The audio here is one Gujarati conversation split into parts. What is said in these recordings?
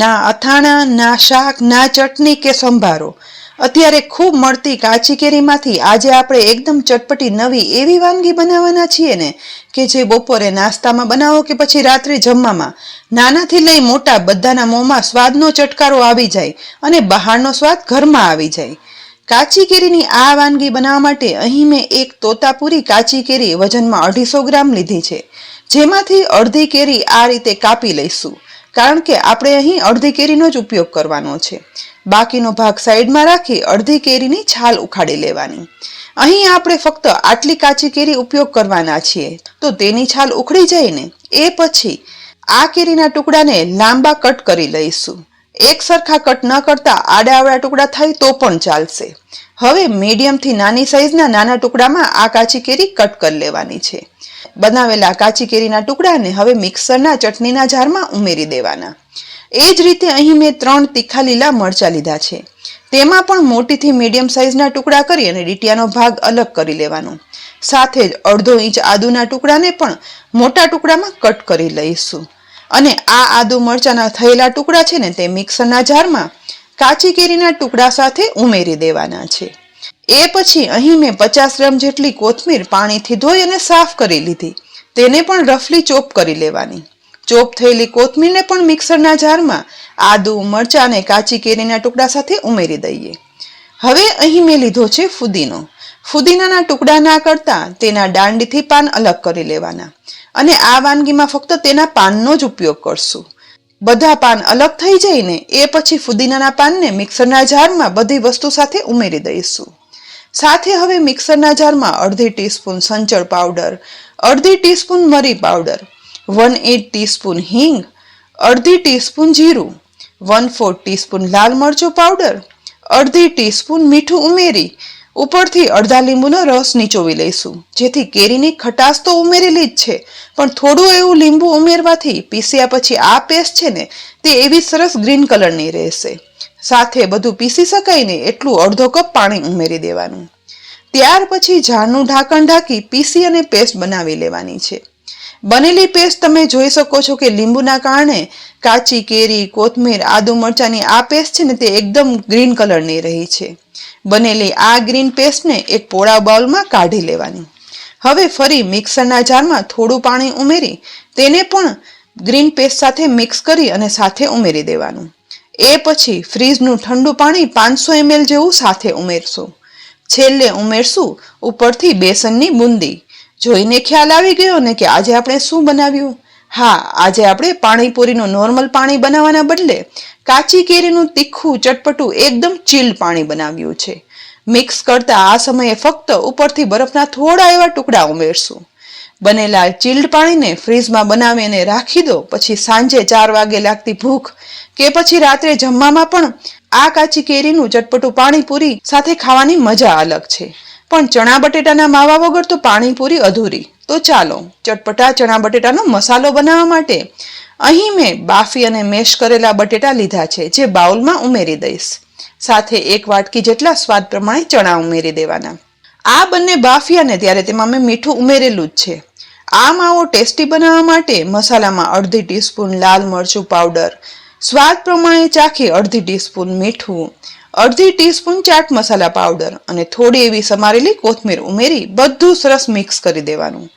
ના અથાણા, ના શાક, ના ચટણી કે સંભારો. અત્યારે ખૂબ મળતી કાચી કેરીમાંથી આજે આપણે એકદમ ચટપટી નવી એવી વાનગી બનાવવાના છીએ ને કે જે બપોરે નાસ્તામાં બનાવો કે પછી રાત્રે જમવામાં નાનાથી લઈ મોટા બધાના મોંમાં સ્વાદનો ચટકારો આવી જાય અને બહારનો સ્વાદ ઘરમાં આવી જાય. કાચી કેરીની આ વાનગી બનાવવા માટે અહીં મેં એક તોતાપુરી કાચી કેરી વજનમાં 250 ગ્રામ લીધી છે, જેમાંથી અડધી કેરી આ રીતે કાપી લઈશું, કારણ કે આપણે અહીં અડધી કેરીનો જ ઉપયોગ કરવાનો છે. બાકીનો ભાગ સાઈડમાં રાખી અડધી કેરીની છાલ ઉખાડી લેવાની. અહીં આપણે ફક્ત આટલી કાચી કેરી ઉપયોગ કરવાના છીએ, તો તેની છાલ ઉખડી જાય ને એ પછી આ કેરીના ટુકડાને લાંબા કટ કરી લઈશું. એક સરખા કટ ન કરતા આડાઅવળા ટુકડા થાય તો પણ ચાલશે. હવે મીડિયમથી નાની સાઈઝના નાના ટુકડામાં આ કાચી કેરી કટ કરી લેવાની છે. બનાવેલા કાચી કેરીના ટુકડાને હવે મિક્સરના ચટણીના જારમાં ઉમેરી દેવાના. એ જ રીતે અહીં મેં 3 તીખા લીલા મરચાં લીધા છે. તેમાં પણ મોટીથી મીડિયમ સાઈઝના ટુકડા કરી અને ડીટીયાનો ભાગ અલગ કરી લેવાનો. સાથે જ 1/2 ઇંચ આદુના ટુકડાને પણ મોટા ટુકડામાં કટ કરી લઈશું. અને આ આદુ મરચાંના થયેલા ટુકડા છે ને તે મિક્સરના જારમાં કાચી કેરીના ટુકડા સાથે ઉમેરી દેવાના છે. એ પછી અહીં મેં 50 ગ્રામ જેટલી કોથમીર પાણીથી ધોઈ અને સાફ કરી લીધી. તેને પણ રફલી ચોપ કરી લેવાની. ચોપ થયેલી કોથમીરને પણ મિક્સરના જારમાં આદુ, મરચાં અને કાચી કેરીના ટુકડા સાથે ઉમેરી દઈએ. હવે અહીં મેં લીધો છે ફુદીનો. ફુદીનાના ટુકડા ના કરતા તેના દાંડીથી પાન અલગ કરી લેવાના અને આ વાનગીમાં ફક્ત તેના પાનનો જ ઉપયોગ કરશું. બધા પાન અલગ થઈ જાય ને એ પછી ફુદીનાના પાનને મિક્સરના જારમાં બધી વસ્તુ સાથે ઉમેરી દઈશું. સાથે હવે મિક્સરના જારમાં અડધી ટીસ્પૂન સંચળ પાવડર, અડધી ટીસ્પૂન મરી પાવડર, 1/8 ટીસ્પૂન હિંગ, અડધી ટીસ્પૂન જીરું, 1/4 ટીસ્પૂન લાલ મરચું પાવડર, અડધી ટીસ્પૂન મીઠું ઉમેરી ઉપરથી અડધા લીંબુનો રસ નીચોવી લઈશું. જેથી કેરીની ખટાશ તો ઉમેરેલી જ છે, પણ થોડું એવું લીંબુ ઉમેરવાથી પીસ્યા પછી આ પેસ્ટ છે ને તે એવી સરસ ગ્રીન કલરની રહેશે. સાથે બધું પીસી શકાય ને એટલું અડધો કપ પાણી ઉમેરી દેવાનું. ત્યાર પછી જારનું ઢાંકણ ઢાંકી પીસી અને પેસ્ટ બનાવી લેવાની છે. બનેલી પેસ્ટ તમે જોઈ શકો છો કે લીંબુના કારણે કાચી કેરી, કોથમીર, આદુ મરચાંની આ પેસ્ટ છે ને તે એકદમ ગ્રીન કલરની રહી છે. બનેલી આ ગ્રીન પેસ્ટને એક પોળા બાઉલમાં કાઢી લેવાની. હવે ફરી મિક્સરના જારમાં થોડું પાણી ઉમેરી તેને પણ ગ્રીન પેસ્ટ સાથે મિક્સ કરી અને સાથે ઉમેરી દેવાનું. એ પછી ફ્રીજનું ઠંડુ પાણી 500 ml જેવું સાથે ઉમેરશું. છેલ્લે ઉમેરશું ઉપરથી બેસનની બુંદી. જોઈને ખ્યાલ આવી ગયો ને કે આજે આપણે શું બનાવ્યું? હા, આજે આપણે પાણીપુરીનું નોર્મલ પાણી બનાવવાના બદલે કાચી કેરીનું તીખું ચટપટું એકદમ ચીલ્ડ પાણી બનાવ્યું છે. મિક્સ કરતા આ સમયે ફક્ત ઉપરથી બરફના થોડા એવા ટુકડા ઉમેરશું. બનેલા ચીલ્ડ પાણીને ફ્રીજમાં બનાવીને રાખી દો. પછી સાંજે 4 વાગે લાગતી ભૂખ કે પછી રાત્રે જમવામાં પણ આ કાચી કેરીનું ચટપટું પાણીપુરી સાથે ખાવાની મજા અલગ છે. પણ ચણા બટેટાના માવા વગર તો પાણીપુરી અધૂરી. તો ચાલો ચટપટા ચણા બટેટાનો મસાલો બનાવવા માટે અહીં મેં બાફી અને મેશ કરેલા બટેટા લીધા છે, જે બાઉલમાં ઉમેરી દઈશ. સાથે 1 વાટકી જેટલા સ્વાદ પ્રમાણે ચણા ઉમેરી દેવાના. આ બંને બાફ્યા ને ત્યારે તેમાં મેં મીઠું ઉમેરેલું જ છે. આ માવો ટેસ્ટી બનાવવા માટે મસાલામાં અડધી ટીસ્પૂન લાલ મરચું પાવડર, સ્વાદ પ્રમાણે ચાખી અડધી ટીસ્પૂન મીઠું, અડધી ટીસ્પૂન ચાટ મસાલા પાવડર અને થોડી એવી સમારેલી કોથમીર ઉમેરી બધું સરસ મિક્સ કરી દેવાનું.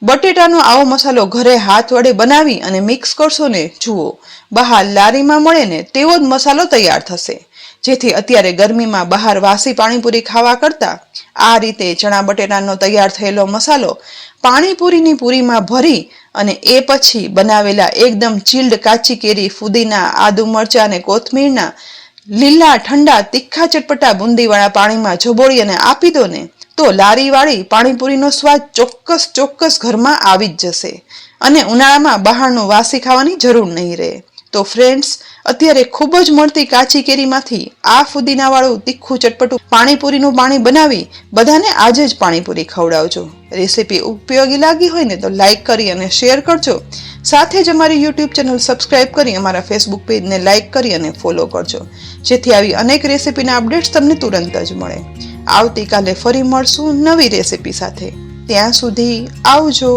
બટેટાનો આવો મસાલો ઘરે હાથ વડે બનાવી અને મિક્સ કરશો ને જુઓ બહાર લારીમાં મળે ને તેવો જ મસાલો તૈયાર થશે. જેથી અત્યારે ગરમીમાં બહાર વાસી પાણીપુરી ખાવા કરતા આ રીતે ચણા બટેટાનો તૈયાર થયેલો મસાલો પાણીપુરીની પૂરીમાં ભરી અને એ પછી બનાવેલા એકદમ ચીલ્ડ કાચી કેરી, ફુદીના, આદુ મરચાં અને કોથમીરના લીલા ઠંડા તીખા ચટપટા બુંદીવાળા પાણીમાં ઝબોળી અને આપી દો ને તો લારીવાળી પાણીપુરીનો સ્વાદ ચોક્કસ ઘરમાં આવી જ જશે અને ઉનાળામાં બહારનું વાસી ખાવાની જરૂર નહીં રહે. તો ફ્રેન્ડ્સ, અત્યારે ખૂબ જ મળતી કાચી કેરીમાંથી આ ફુદીનાવાળું તીખું ચટપટું પાણીપુરીનું પાણી બનાવી બધાને આજે જ પાણીપુરી ખવડાવજો. રેસીપી ઉપયોગી લાગી હોય ને તો લાઈક કરી અને શેર કરજો. સાથે જ અમારી યુટ્યુબ ચેનલ સબસ્ક્રાઇબ કરી અમારા ફેસબુક પેજને લાઈક કરી અને ફોલો કરજો, જેથી આવી અનેક રેસીપીના અપડેટ્સ તમને તુરંત જ મળે. આવતીકાલે ફરી મળશું નવી રેસીપી સાથે. ત્યાં સુધી આવજો.